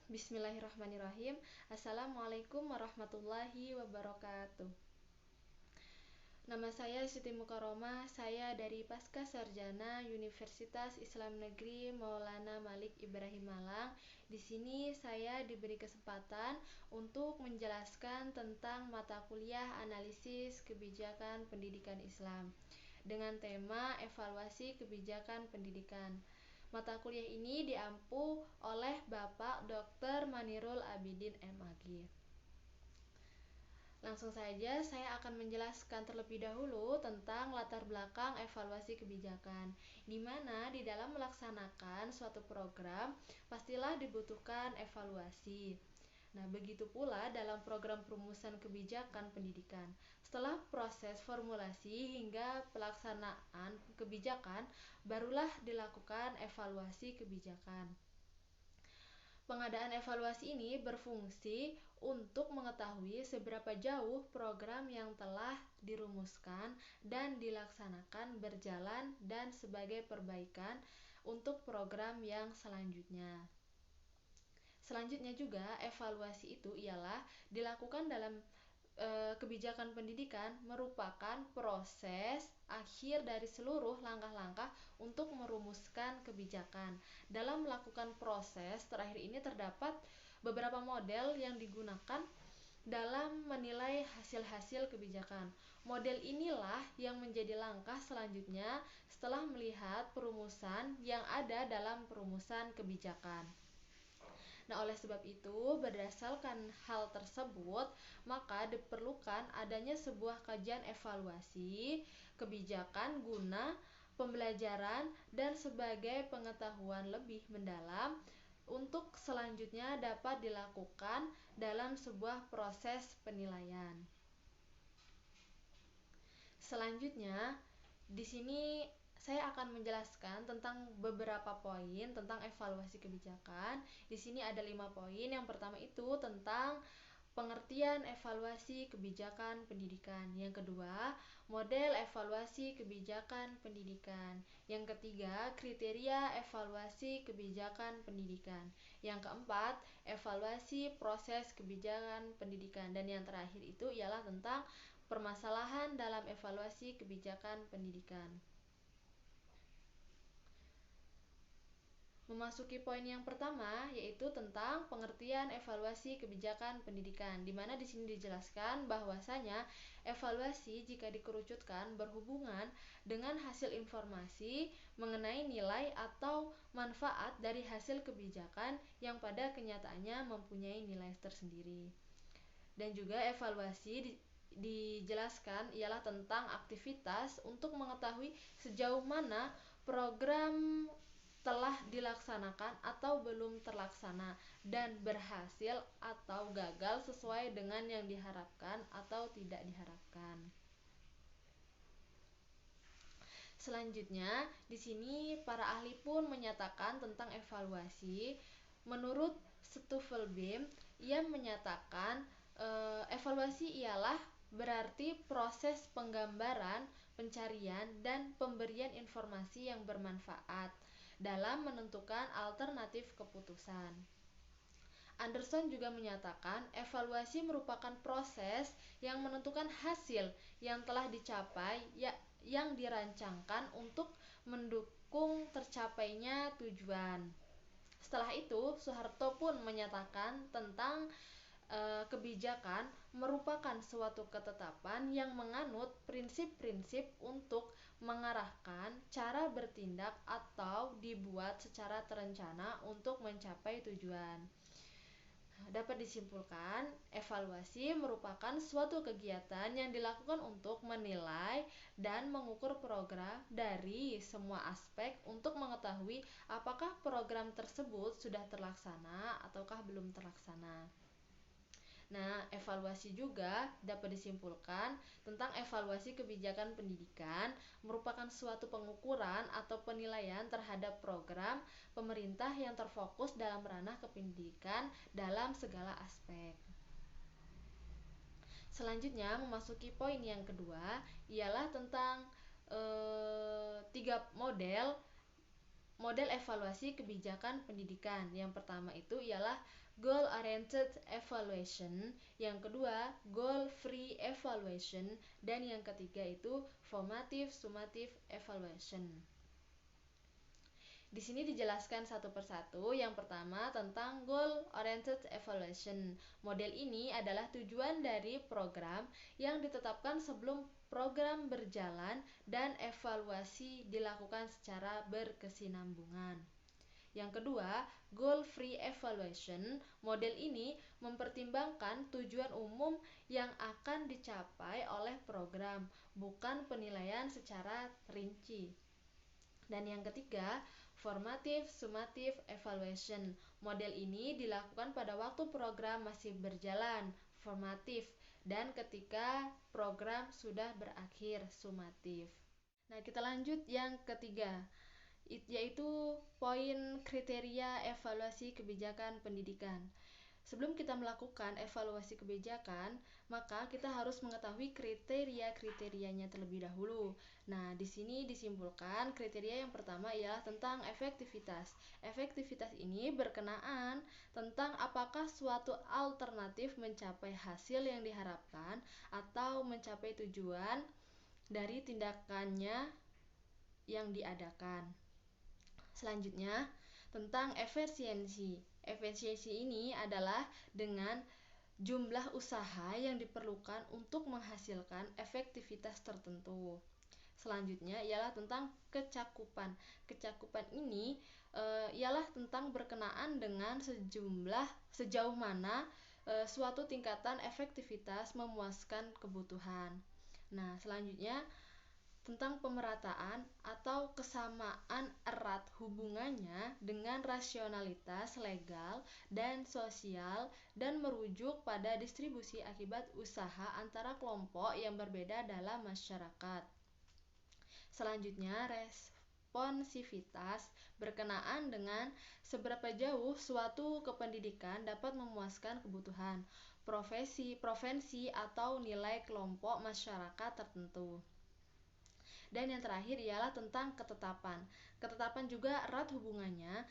Bismillahirrahmanirrahim. Assalamualaikum warahmatullahi wabarakatuh. Nama saya Siti Mukaromah. Saya dari Pasca Sarjana Universitas Islam Negeri Maulana Malik Ibrahim Malang. Di sini saya diberi kesempatan untuk menjelaskan tentang mata kuliah analisis kebijakan pendidikan Islam dengan tema evaluasi kebijakan pendidikan. Mata kuliah ini diampu oleh Bapak Dr. Manirul Abidin MAG. Langsung saja saya akan menjelaskan terlebih dahulu tentang latar belakang evaluasi kebijakan, di mana di dalam melaksanakan suatu program pastilah dibutuhkan evaluasi. Nah, begitu pula dalam program perumusan kebijakan pendidikan. Setelah proses formulasi hingga pelaksanaan kebijakan, barulah dilakukan evaluasi kebijakan. Pengadaan evaluasi ini berfungsi untuk mengetahui seberapa jauh program yang telah dirumuskan dan dilaksanakan berjalan dan sebagai perbaikan untuk program yang selanjutnya. Selanjutnya juga evaluasi itu ialah dilakukan dalam kebijakan pendidikan merupakan proses akhir dari seluruh langkah-langkah untuk merumuskan kebijakan. Dalam melakukan proses terakhir ini terdapat beberapa model yang digunakan dalam menilai hasil-hasil kebijakan. Model inilah yang menjadi langkah selanjutnya setelah melihat perumusan yang ada dalam perumusan kebijakan. Nah, oleh sebab itu, berdasarkan hal tersebut, maka diperlukan adanya sebuah kajian evaluasi kebijakan guna pembelajaran dan sebagai pengetahuan lebih mendalam untuk selanjutnya dapat dilakukan dalam sebuah proses penilaian. Selanjutnya, di sini saya akan menjelaskan tentang beberapa poin tentang evaluasi kebijakan. Di sini ada 5 poin. Yang pertama itu tentang pengertian evaluasi kebijakan pendidikan. Yang kedua, model evaluasi kebijakan pendidikan. Yang ketiga, kriteria evaluasi kebijakan pendidikan. Yang keempat, evaluasi proses kebijakan pendidikan. Dan yang terakhir itu ialah tentang permasalahan dalam evaluasi kebijakan pendidikan. Memasuki poin yang pertama, yaitu tentang pengertian evaluasi kebijakan pendidikan, di mana di sini dijelaskan bahwasanya evaluasi jika dikerucutkan berhubungan dengan hasil informasi mengenai nilai atau manfaat dari hasil kebijakan yang pada kenyataannya mempunyai nilai tersendiri. Dan juga evaluasi dijelaskan ialah tentang aktivitas untuk mengetahui sejauh mana program telah dilaksanakan atau belum terlaksana dan berhasil atau gagal sesuai dengan yang diharapkan atau tidak diharapkan. Selanjutnya, di sini para ahli pun menyatakan tentang evaluasi. Menurut Stuffelbeam, ia menyatakan evaluasi ialah berarti proses penggambaran, pencarian, dan pemberian informasi yang bermanfaat dalam menentukan alternatif keputusan. Anderson juga menyatakan evaluasi merupakan proses yang menentukan hasil yang telah dicapai yang dirancangkan untuk mendukung tercapainya tujuan. Setelah itu, Soeharto pun menyatakan tentang kebijakan merupakan suatu ketetapan yang menganut prinsip-prinsip untuk mengarahkan cara bertindak atau dibuat secara terencana untuk mencapai tujuan. Dapat disimpulkan, evaluasi merupakan suatu kegiatan yang dilakukan untuk menilai dan mengukur program dari semua aspek untuk mengetahui apakah program tersebut sudah terlaksana ataukah belum terlaksana. Nah, evaluasi juga dapat disimpulkan tentang evaluasi kebijakan pendidikan merupakan suatu pengukuran atau penilaian terhadap program pemerintah yang terfokus dalam ranah kependidikan dalam segala aspek. Selanjutnya memasuki poin yang kedua ialah tentang tiga model evaluasi kebijakan pendidikan. Yang pertama itu ialah goal oriented evaluation, yang kedua goal free evaluation, dan yang ketiga itu formative summative evaluation. Di sini dijelaskan satu persatu. Yang pertama tentang goal oriented evaluation. Model ini adalah tujuan dari program yang ditetapkan sebelum program berjalan dan evaluasi dilakukan secara berkesinambungan. Yang kedua, goal free evaluation. Model ini mempertimbangkan tujuan umum yang akan dicapai oleh program, bukan penilaian secara rinci. Dan yang ketiga, formative summative evaluation. Model ini dilakukan pada waktu program masih berjalan, formatif, dan ketika program sudah berakhir, summatif. Nah, kita lanjut yang ketiga, yaitu poin kriteria evaluasi kebijakan pendidikan. Sebelum kita melakukan evaluasi kebijakan, maka kita harus mengetahui kriteria-kriterianya terlebih dahulu. Nah, di sini disimpulkan kriteria yang pertama ialah tentang efektivitas. Efektivitas ini berkenaan tentang apakah suatu alternatif mencapai hasil yang diharapkan atau mencapai tujuan dari tindakannya yang diadakan. Selanjutnya, tentang efisiensi. Efisiensi ini adalah dengan jumlah usaha yang diperlukan untuk menghasilkan efektivitas tertentu. Selanjutnya ialah tentang kecakupan. Kecakupan ini ialah tentang berkenaan dengan sejauh mana suatu tingkatan efektivitas memuaskan kebutuhan. Nah, selanjutnya tentang pemerataan atau kesamaan erat hubungannya dengan rasionalitas legal dan sosial dan merujuk pada distribusi akibat usaha antara kelompok yang berbeda dalam masyarakat. Selanjutnya, responsivitas berkenaan dengan seberapa jauh suatu kependidikan dapat memuaskan kebutuhan provinsi atau nilai kelompok masyarakat tertentu. Dan yang terakhir ialah tentang ketetapan. Ketetapan juga erat hubungannya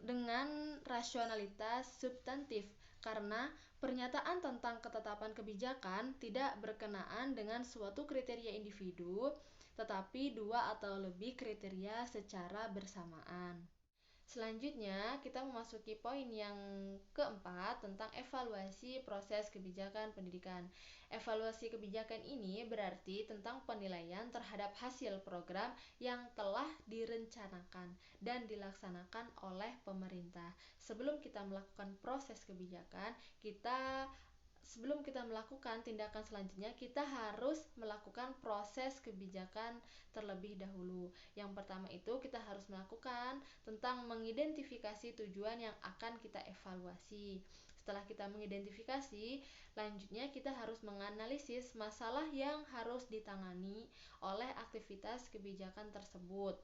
dengan rasionalitas substantif, karena pernyataan tentang ketetapan kebijakan tidak berkenaan dengan suatu kriteria individu, tetapi dua atau lebih kriteria secara bersamaan. Selanjutnya, kita memasuki poin yang keempat tentang evaluasi proses kebijakan pendidikan. Evaluasi kebijakan ini berarti tentang penilaian terhadap hasil program yang telah direncanakan dan dilaksanakan oleh pemerintah. Sebelum kita melakukan proses kebijakan, sebelum kita melakukan tindakan selanjutnya, kita harus melakukan proses kebijakan terlebih dahulu. Yang pertama itu kita harus melakukan tentang mengidentifikasi tujuan yang akan kita evaluasi. Setelah kita mengidentifikasi, lanjutnya kita harus menganalisis masalah yang harus ditangani oleh aktivitas kebijakan tersebut.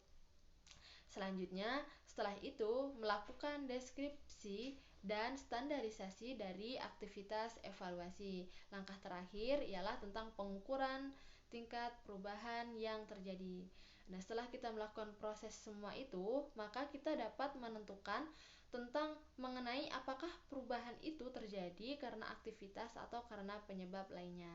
Selanjutnya, setelah itu melakukan deskripsi dan standarisasi dari aktivitas evaluasi. Langkah terakhir ialah tentang pengukuran tingkat perubahan yang terjadi. Nah, setelah kita melakukan proses semua itu, maka kita dapat menentukan tentang mengenai apakah perubahan itu terjadi karena aktivitas atau karena penyebab lainnya.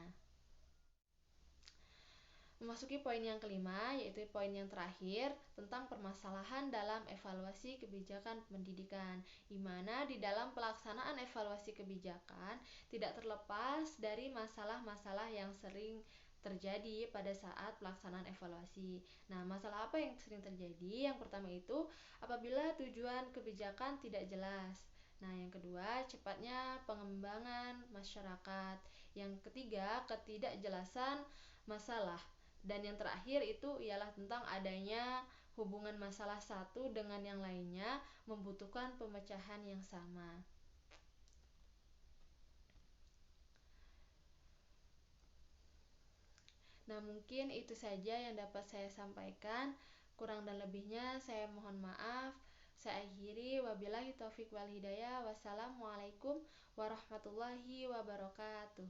Memasuki poin yang kelima, yaitu poin yang terakhir tentang permasalahan dalam evaluasi kebijakan pendidikan, di mana di dalam pelaksanaan evaluasi kebijakan tidak terlepas dari masalah-masalah yang sering terjadi pada saat pelaksanaan evaluasi. Nah, masalah apa yang sering terjadi? Yang pertama itu apabila tujuan kebijakan tidak jelas. Nah, yang kedua, cepatnya pengembangan masyarakat. Yang ketiga, ketidakjelasan masalah. Dan yang terakhir itu ialah tentang adanya hubungan masalah satu dengan yang lainnya membutuhkan pemecahan yang sama. Nah, mungkin itu saja yang dapat saya sampaikan. Kurang dan lebihnya saya mohon maaf. Saya akhiri, wabillahi taufik wal hidayah. Wassalamualaikum warahmatullahi wabarakatuh.